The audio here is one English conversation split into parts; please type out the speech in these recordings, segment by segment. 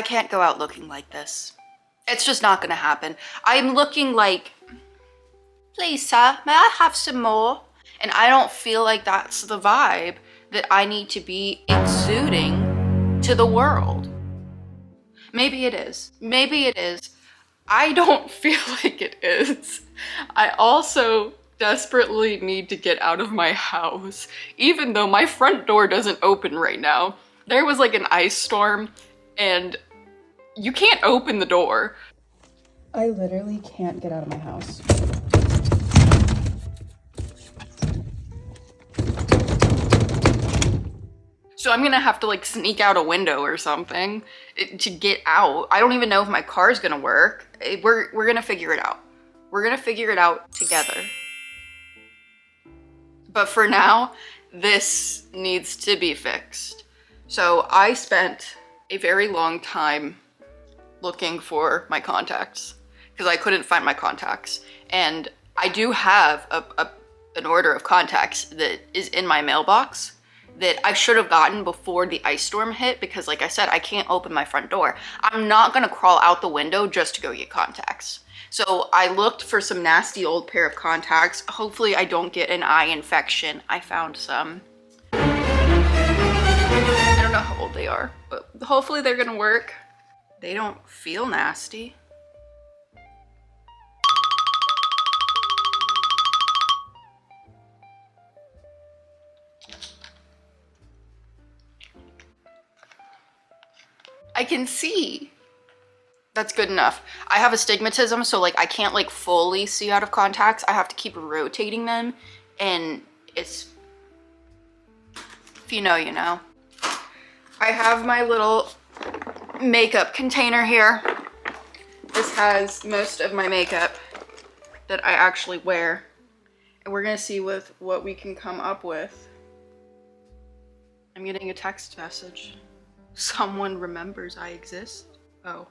I can't go out looking like this. It's just not gonna happen. I'm looking like, please sir, may I have some more? And I don't feel like that's the vibe that I need to be exuding to the world. Maybe it is. Maybe it is. I don't feel like it is. I also desperately need to get out of my house, even though my front door doesn't open right now. There was like an ice storm and you can't open the door. I literally can't get out of my house. So I'm gonna have to like sneak out a window or something to get out. I don't even know if my car's gonna work. We're gonna figure it out. We're gonna figure it out together. But for now, this needs to be fixed. So I spent a very long time looking for my contacts because I couldn't find my contacts. And I do have an order of contacts that is in my mailbox that I should have gotten before the ice storm hit because like I said, I can't open my front door. I'm not gonna crawl out the window just to go get contacts. So I looked for some nasty old pair of contacts. Hopefully I don't get an eye infection. I found some. I don't know how old they are, but hopefully they're gonna work. They don't feel nasty. I can see. That's good enough. I have astigmatism, so like I can't like fully see out of contacts. I have to keep rotating them, and it's, if you know, you know. I have my little makeup container here. This has most of my makeup that I actually wear, and we're gonna see with what we can come up with. I'm getting a text message. Someone remembers I exist. Oh.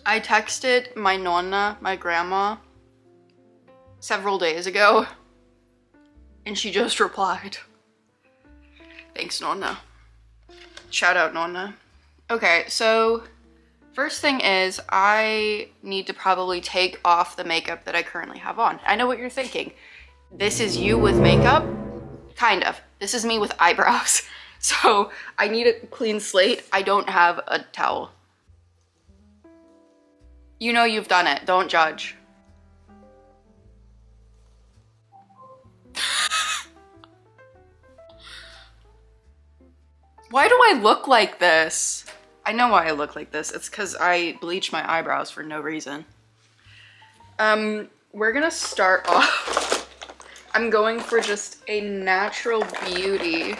I texted my nonna, my grandma, several days ago, and she just replied. Thanks, nonna. Shout out, nonna. Okay, so first thing is I need to probably take off the makeup that I currently have on. I know what you're thinking. This is you with makeup? Kind of. This is me with eyebrows. So I need a clean slate. I don't have a towel. You know you've done it. Don't judge. Why do I look like this? I know why I look like this. It's because I bleached my eyebrows for no reason. We're gonna start off. I'm going for just a natural beauty.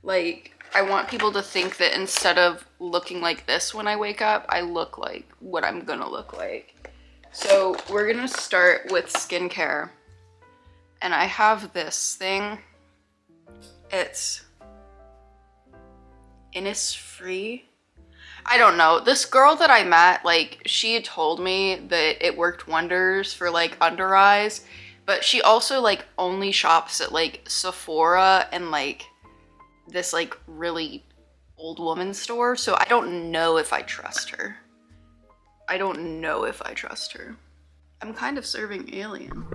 Like, I want people to think that instead of looking like this when I wake up, I look like what I'm gonna look like. So we're gonna start with skincare. And I have this thing. It's Innisfree. I don't know. This girl that I met, like, she had told me that it worked wonders for like under eyes, but she also like only shops at like Sephora and like this like really old woman store, so I don't know if I trust her. I don't know if I trust her. I'm kind of serving alien.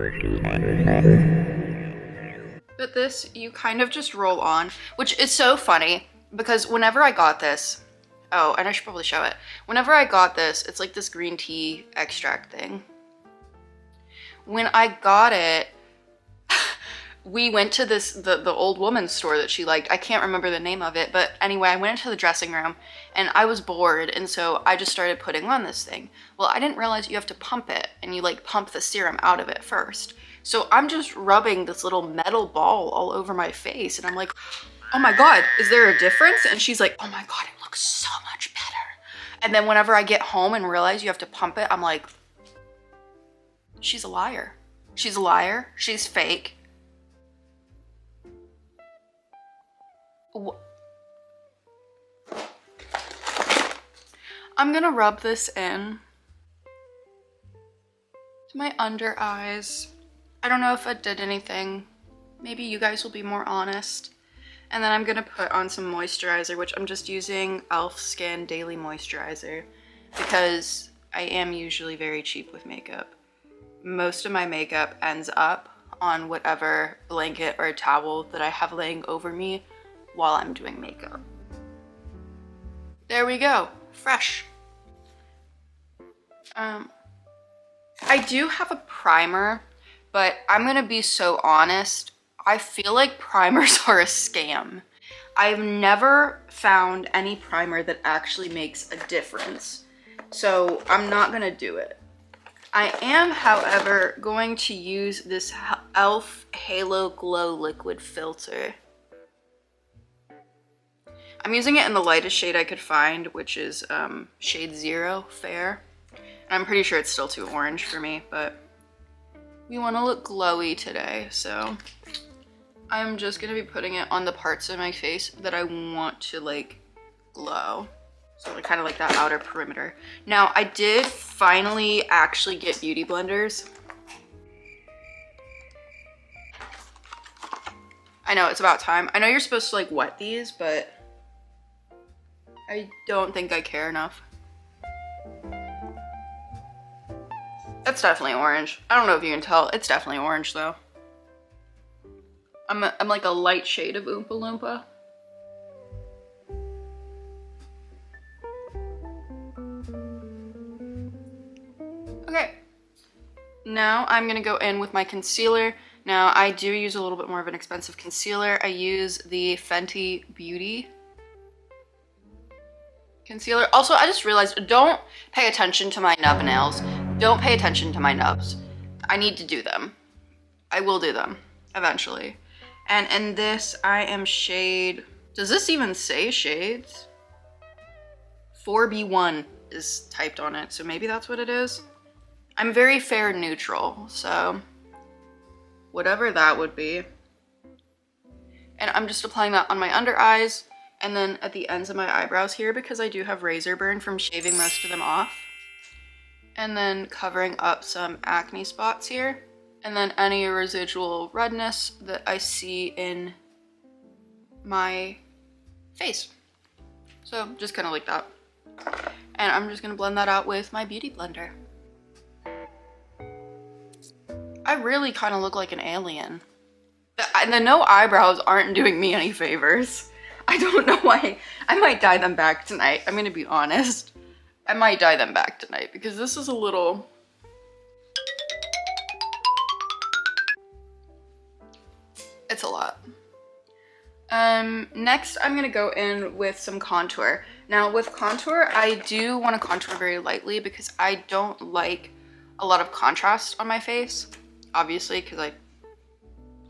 But this, you kind of just roll on, which is so funny because whenever I got this, oh, and I should probably show it. Whenever I got this, it's like this green tea extract thing. When I got it, we went to the old woman's store that she liked. I can't remember the name of it, but anyway, I went into the dressing room and I was bored, and so I just started putting on this thing. Well, I didn't realize you have to pump it, and you like pump the serum out of it first. So I'm just rubbing this little metal ball all over my face, and I'm like, oh my God, is there a difference? And she's like, oh my God, it looks so much better. And then whenever I get home and realize you have to pump it, I'm like, she's a liar. She's a liar. She's fake. I'm gonna rub this in to my under eyes. I don't know if it did anything. Maybe you guys will be more honest. And then I'm gonna put on some moisturizer, which I'm just using e.l.f. Skin Daily Moisturizer because I am usually very cheap with makeup. Most of my makeup ends up on whatever blanket or towel that I have laying over me while I'm doing makeup. There we go, fresh. I do have a primer, but I'm gonna be so honest, I feel like primers are a scam. I've never found any primer that actually makes a difference, so I'm not gonna do it. I am, however, going to use this e.l.f. Halo Glow Liquid Filter. I'm using it in the lightest shade I could find, which is shade 0, Fair. I'm pretty sure it's still too orange for me, but we want to look glowy today, so I'm just going to be putting it on the parts of my face that I want to like glow. So kind of like that outer perimeter. Now, I did finally actually get beauty blenders. I know, it's about time. I know you're supposed to like wet these, but I don't think I care enough. That's definitely orange. I don't know if you can tell. It's definitely orange though. I'm like a light shade of Oompa Loompa. Okay. Now I'm gonna go in with my concealer. Now I do use a little bit more of an expensive concealer. I use the Fenty Beauty concealer. Also, I just realized, don't pay attention to my nub nails. Don't pay attention to my nubs. I need to do them. I will do them eventually. And in this, I am shade, does this even say shades? 4B1 is typed on it, so maybe that's what it is. I'm very fair neutral, so whatever that would be. And I'm just applying that on my under eyes and then at the ends of my eyebrows here because I do have razor burn from shaving most of them off. And then covering up some acne spots here. And then any residual redness that I see in my face. So just kind of like that. And I'm just gonna blend that out with my beauty blender. I really kind of look like an alien. The no eyebrows aren't doing me any favors. I don't know why. I might dye them back tonight. I'm gonna be honest. I might dye them back tonight because this is a little... It's a lot. Next I'm gonna go in with some contour. Now with contour, I do want to contour very lightly because I don't like a lot of contrast on my face. Obviously, because I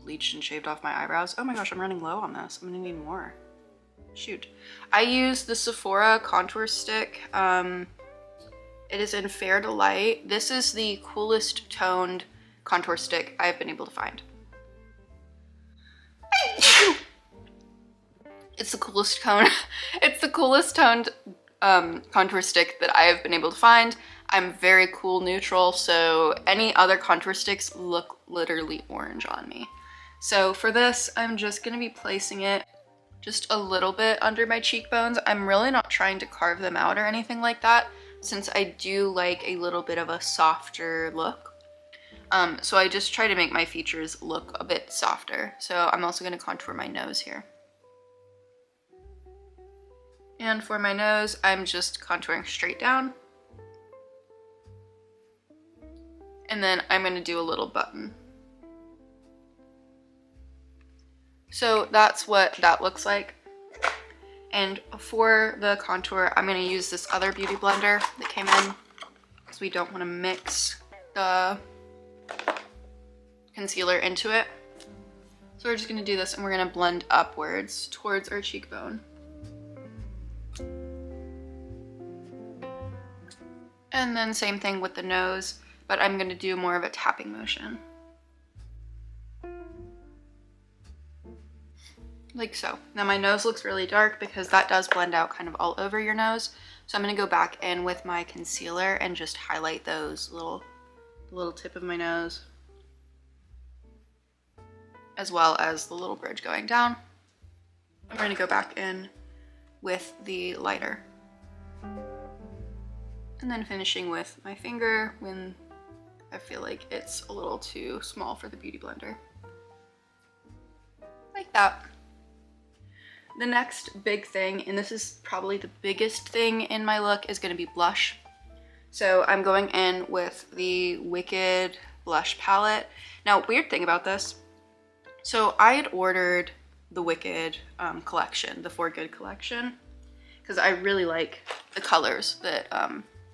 bleached and shaved off my eyebrows. Oh my gosh, I'm running low on this. I'm gonna need more. Shoot. I use the Sephora contour stick. It is in Fair to Light. This is the coolest toned contour stick I've been able to find. It's the coolest cone. It's the coolest toned contour stick that I have been able to find. I'm very cool neutral, so any other contour sticks look literally orange on me. So for this, I'm just gonna be placing it just a little bit under my cheekbones. I'm really not trying to carve them out or anything like that, since I do like a little bit of a softer look. So I just try to make my features look a bit softer. So I'm also gonna contour my nose here. And for my nose, I'm just contouring straight down. And then I'm gonna do a little button. So that's what that looks like. And for the contour, I'm gonna use this other beauty blender that came in because we don't wanna mix the concealer into it. So we're just gonna do this and we're gonna blend upwards towards our cheekbone. And then same thing with the nose, but I'm gonna do more of a tapping motion. Like so. Now my nose looks really dark because that does blend out kind of all over your nose. So I'm gonna go back in with my concealer and just highlight those little tip of my nose, as well as the little bridge going down. I'm going to go back in with the lighter. And then finishing with my finger when I feel like it's a little too small for the Beauty Blender. Like that. The next big thing, and this is probably the biggest thing in my look, is going to be blush. So I'm going in with the Wicked blush palette. Now, weird thing about this. So I had ordered the Wicked collection, the For Good collection, because I really like the colors that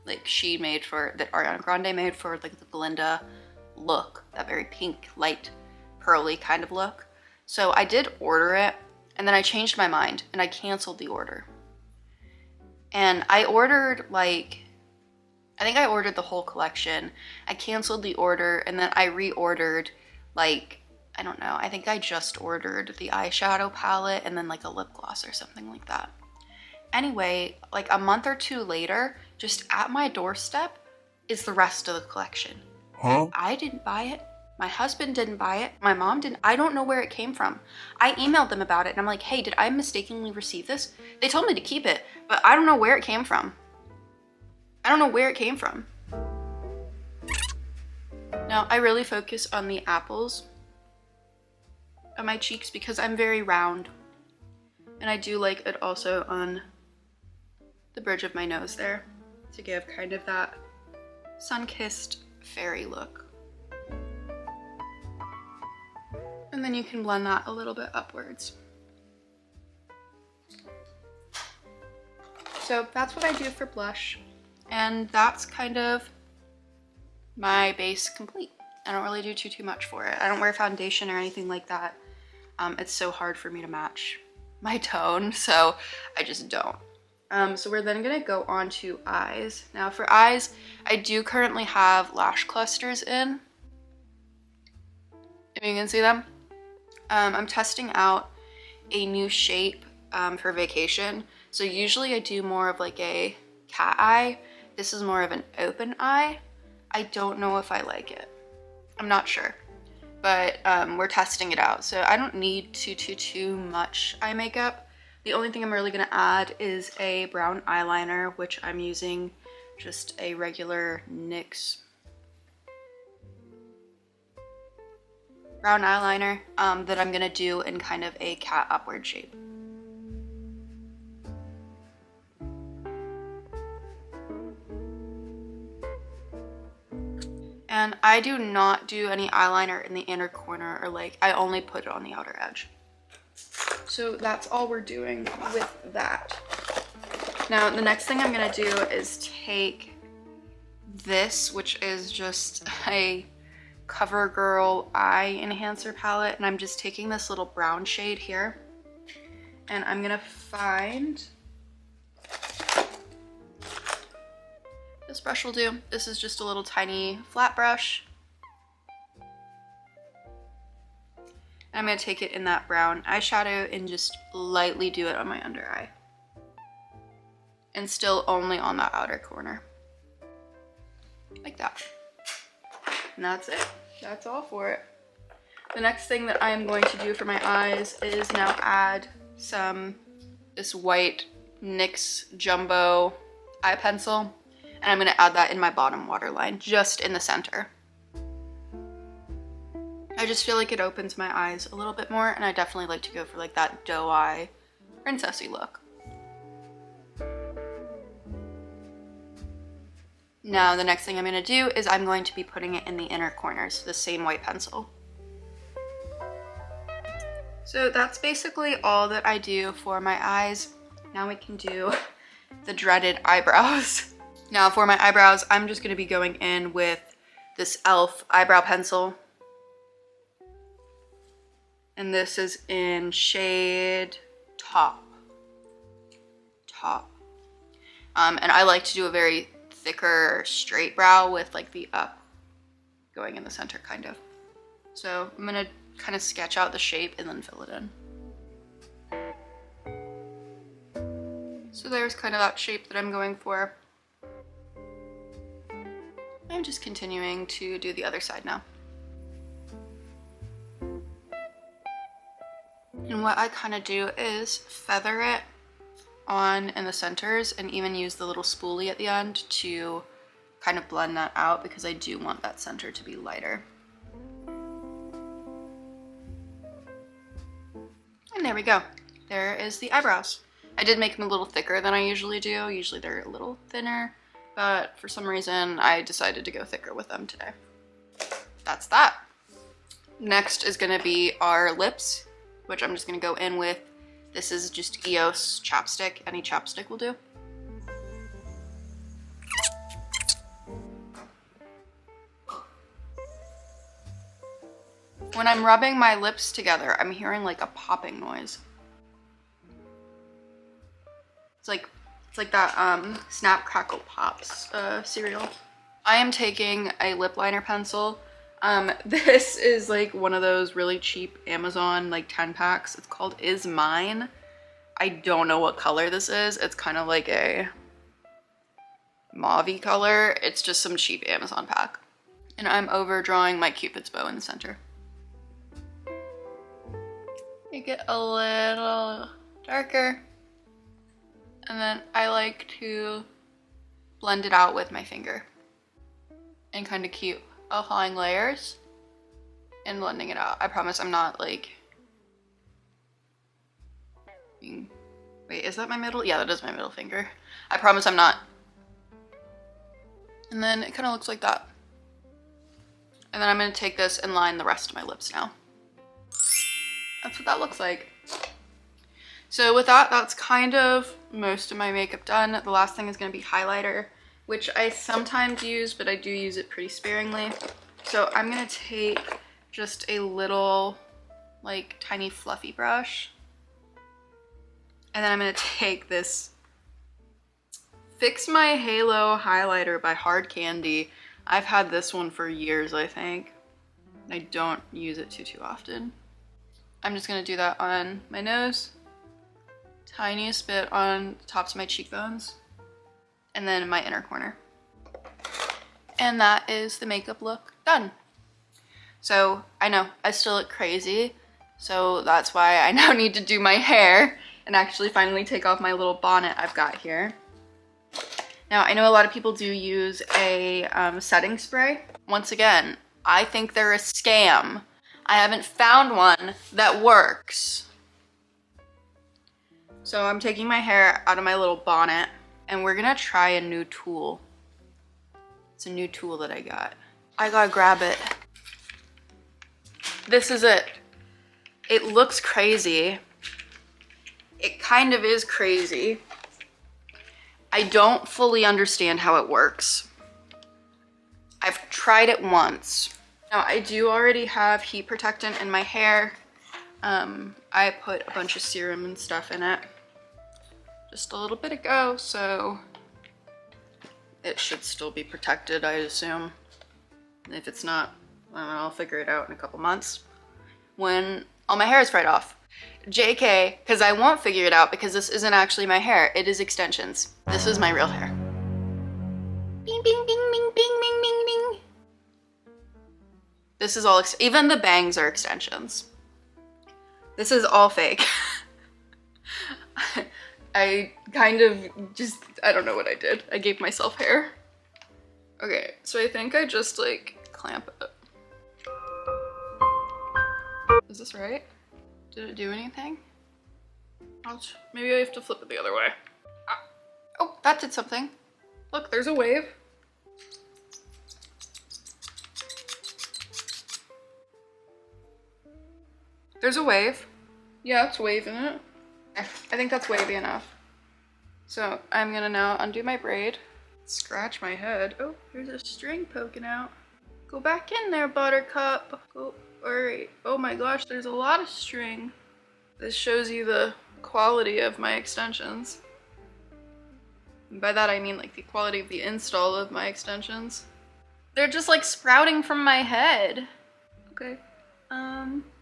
like she made for, that Ariana Grande made for like the Glinda look, that very pink, light, pearly kind of look. So I did order it, and then I changed my mind and I canceled the order. And I ordered like, I think I ordered the whole collection. I canceled the order and then I reordered like, I don't know, I think I just ordered the eyeshadow palette and then like a lip gloss or something like that. Anyway, like a month or two later, just at my doorstep is the rest of the collection. Huh? I didn't buy it. My husband didn't buy it. My mom didn't. I don't know where it came from. I emailed them about it and I'm like, hey, did I mistakenly receive this? They told me to keep it, but I don't know where it came from. I don't know where it came from. Now, I really focus on the apples of my cheeks because I'm very round. And I do like it also on the bridge of my nose there to give kind of that sun-kissed fairy look. And then you can blend that a little bit upwards. So that's what I do for blush. And that's kind of my base complete. I don't really do too much for it. I don't wear foundation or anything like that. It's so hard for me to match my tone, so I just don't. So we're then gonna go on to eyes. Now for eyes, I do currently have lash clusters in. If you can see them. I'm testing out a new shape for vacation. So usually I do more of like a cat eye. This is more of an open eye. I don't know if I like it. I'm not sure, but we're testing it out. So I don't need too much eye makeup. The only thing I'm really gonna add is a brown eyeliner, which I'm using just a regular NYX brown eyeliner that I'm gonna do in kind of a cat upward shape. And I do not do any eyeliner in the inner corner, or like, I only put it on the outer edge. So that's all we're doing with that. Now, the next thing I'm gonna do is take this, which is just a CoverGirl eye enhancer palette, and I'm just taking this little brown shade here, and I'm gonna find, this brush will do. This is just a little tiny flat brush. And I'm gonna take it in that brown eyeshadow and just lightly do it on my under eye. And still only on that outer corner. Like that. And that's it. That's all for it. The next thing that I am going to do for my eyes is now add this white NYX Jumbo eye pencil. And I'm gonna add that in my bottom waterline, just in the center. I just feel like it opens my eyes a little bit more, and I definitely like to go for like that doe eye, princessy look. Now the next thing I'm gonna do is I'm going to be putting it in the inner corners, the same white pencil. So that's basically all that I do for my eyes. Now we can do the dreaded eyebrows. Now for my eyebrows, I'm just gonna be going in with this e.l.f. eyebrow pencil. And this is in shade Top. And I like to do a very thicker straight brow with like the up going in the center kind of. So I'm gonna kind of sketch out the shape and then fill it in. So there's kind of that shape that I'm going for. I'm just continuing to do the other side now. And what I kind of do is feather it on in the centers and even use the little spoolie at the end to kind of blend that out because I do want that center to be lighter. And there we go. There is the eyebrows. I did make them a little thicker than I usually do. Usually they're a little thinner, but for some reason I decided to go thicker with them today. That's that. Next is gonna be our lips, which I'm just gonna go in with. This is just EOS chapstick. Any chapstick will do. When I'm rubbing my lips together, I'm hearing like a popping noise. It's like that Snap Crackle Pops cereal. I am taking a lip liner pencil. This is like one of those really cheap Amazon like 10 packs. It's called Is Mine. I don't know what color this is. It's kind of like a mauve-y color. It's just some cheap Amazon pack. And I'm overdrawing my Cupid's bow in the center. Make it a little darker. And then I like to blend it out with my finger and kind of keep applying layers and blending it out. I promise I'm not like being... Wait, is that my middle? Yeah, that is my middle finger. I promise I'm not. And then it kind of looks like that. And then I'm going to take this and line the rest of my lips now. That's what that looks like. So with that, that's kind of most of my makeup done. The last thing is going to be highlighter, which I sometimes use, but I do use it pretty sparingly. So I'm going to take just a little, like, tiny fluffy brush. And then I'm going to take this Fix My Halo highlighter by Hard Candy. I've had this one for years, I think. I don't use it too often. I'm just going to do that on my nose. Tiniest bit on the tops of my cheekbones, and then my inner corner. And that is the makeup look done. So I know I still look crazy, so that's why I now need to do my hair and actually finally take off my little bonnet I've got here. Now I know a lot of people do use a setting spray. Once again, I think they're a scam. I haven't found one that works. So I'm taking my hair out of my little bonnet and we're gonna try a new tool. It's a new tool that I got. I gotta grab it. This is it. It looks crazy. It kind of is crazy. I don't fully understand how it works. I've tried it once. Now I do already have heat protectant in my hair. I put a bunch of serum and stuff in it just a little bit ago, so it should still be protected, I assume. If it's not, I'll figure it out in a couple months when all my hair is fried off. JK, because I won't figure it out because this isn't actually my hair, it is extensions. This is my real hair. Bing, bing, bing, bing, bing, bing, bing, bing. This is all, even the bangs are extensions. This is all fake. I kind of just, I don't know what I did. I gave myself hair. Okay, so I think I just like clamp it. Is this right? Did it do anything? Ouch. Maybe I have to flip it the other way. Ah. Oh, that did something. Look, there's a wave. There's a wave. Yeah, it's waving it. I think that's wavy enough. So I'm gonna now undo my braid, scratch my head. Oh, there's a string poking out. Go back in there, Buttercup. Go, alright. Oh my gosh, there's a lot of string. This shows you the quality of my extensions. And by that I mean like the quality of the install of my extensions. They're just like sprouting from my head. Okay.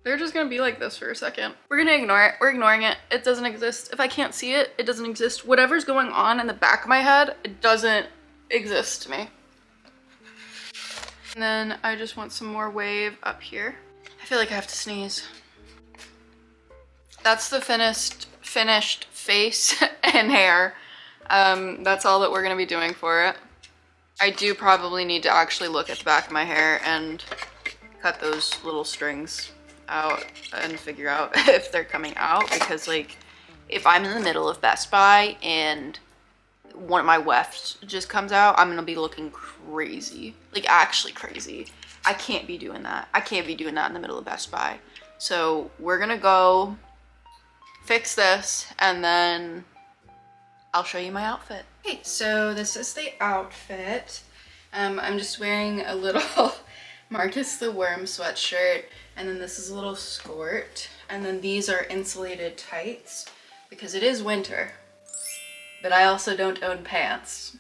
They're just gonna be like this for a second. We're gonna ignore it. We're ignoring it. It doesn't exist. If I can't see it, it doesn't exist. Whatever's going on in the back of my head, it doesn't exist to me. And then I just want some more wave up here. I feel like I have to sneeze. that's the finished face and hair. That's all that we're gonna be doing for it. I do probably need to actually look at the back of my hair and cut those little strings out and figure out if they're coming out, because like if I'm in the middle of Best Buy and one of my wefts just comes out, I'm gonna be looking crazy, like actually crazy. I can't be doing that. I can't be doing that in the middle of Best Buy. So we're gonna go fix this and then I'll show you my outfit. Okay, so this is the outfit. I'm just wearing a little Marcus the Worm sweatshirt, and then this is a little skirt, and then these are insulated tights because it is winter, but I also don't own pants.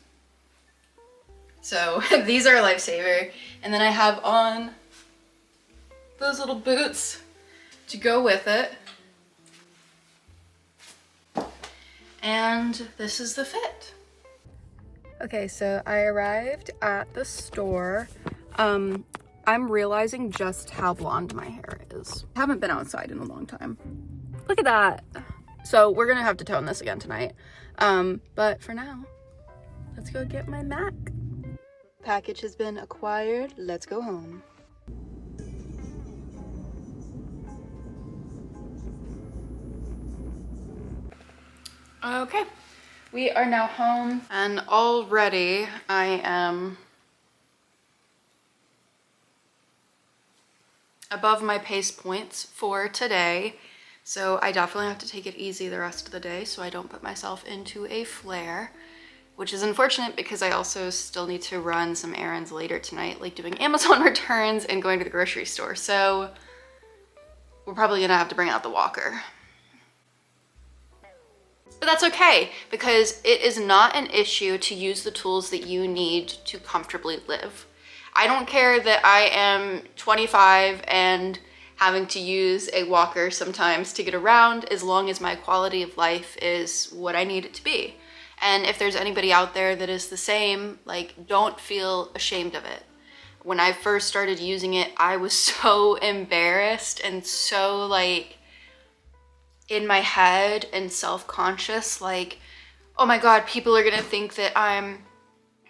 So these are a lifesaver, and then I have on those little boots to go with it. And this is the fit. Okay, so I arrived at the store. I'm realizing just how blonde my hair is. I haven't been outside in a long time. Look at that. So we're gonna have to tone this again tonight. But for now, let's go get my Mac. Package has been acquired. Let's go home. Okay, we are now home, and already I am above my pace points for today. So I definitely have to take it easy the rest of the day so I don't put myself into a flare, which is unfortunate because I also still need to run some errands later tonight, like doing Amazon returns and going to the grocery store. So we're probably gonna have to bring out the walker. But that's okay, because it is not an issue to use the tools that you need to comfortably live. I don't care that I am 25 and having to use a walker sometimes to get around, as long as my quality of life is what I need it to be. And if there's anybody out there that is the same, like, don't feel ashamed of it. When I first started using it, I was so embarrassed and so like in my head and self-conscious, like, oh my God, people are gonna think that I'm,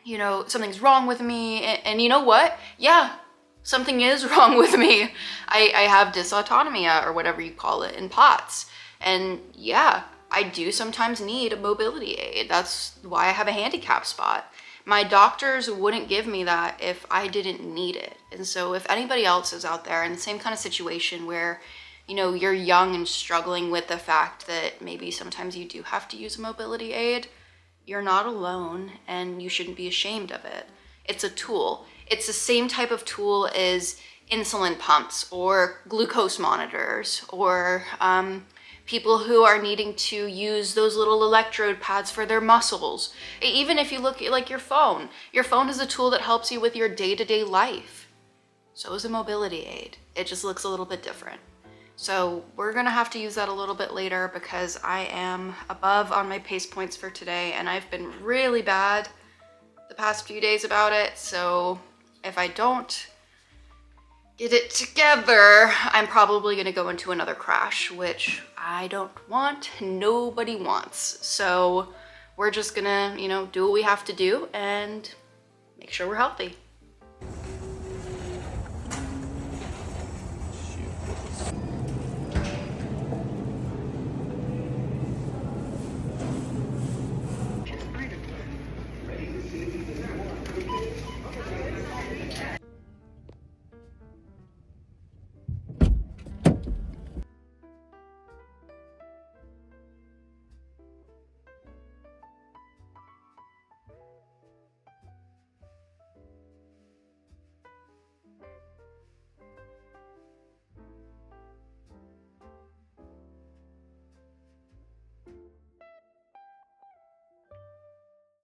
you know, something's wrong with me. And you know what? Yeah, something is wrong with me. I have dysautonomia, or whatever you call it, in POTS. And yeah, I do sometimes need a mobility aid. That's why I have a handicap spot. My doctors wouldn't give me that if I didn't need it. And so if anybody else is out there in the same kind of situation where, you know, you're young and struggling with the fact that maybe sometimes you do have to use a mobility aid, you're not alone, and you shouldn't be ashamed of it. It's a tool. It's the same type of tool as insulin pumps or glucose monitors, or people who are needing to use those little electrode pads for their muscles. Even if you look at like your phone is a tool that helps you with your day-to-day life. So is a mobility aid. It just looks a little bit different. So we're gonna have to use that a little bit later because I am above on my pace points for today, and I've been really bad the past few days about it. So if I don't get it together, I'm probably gonna go into another crash, which I don't want, nobody wants. So we're just gonna, you know, do what we have to do and make sure we're healthy.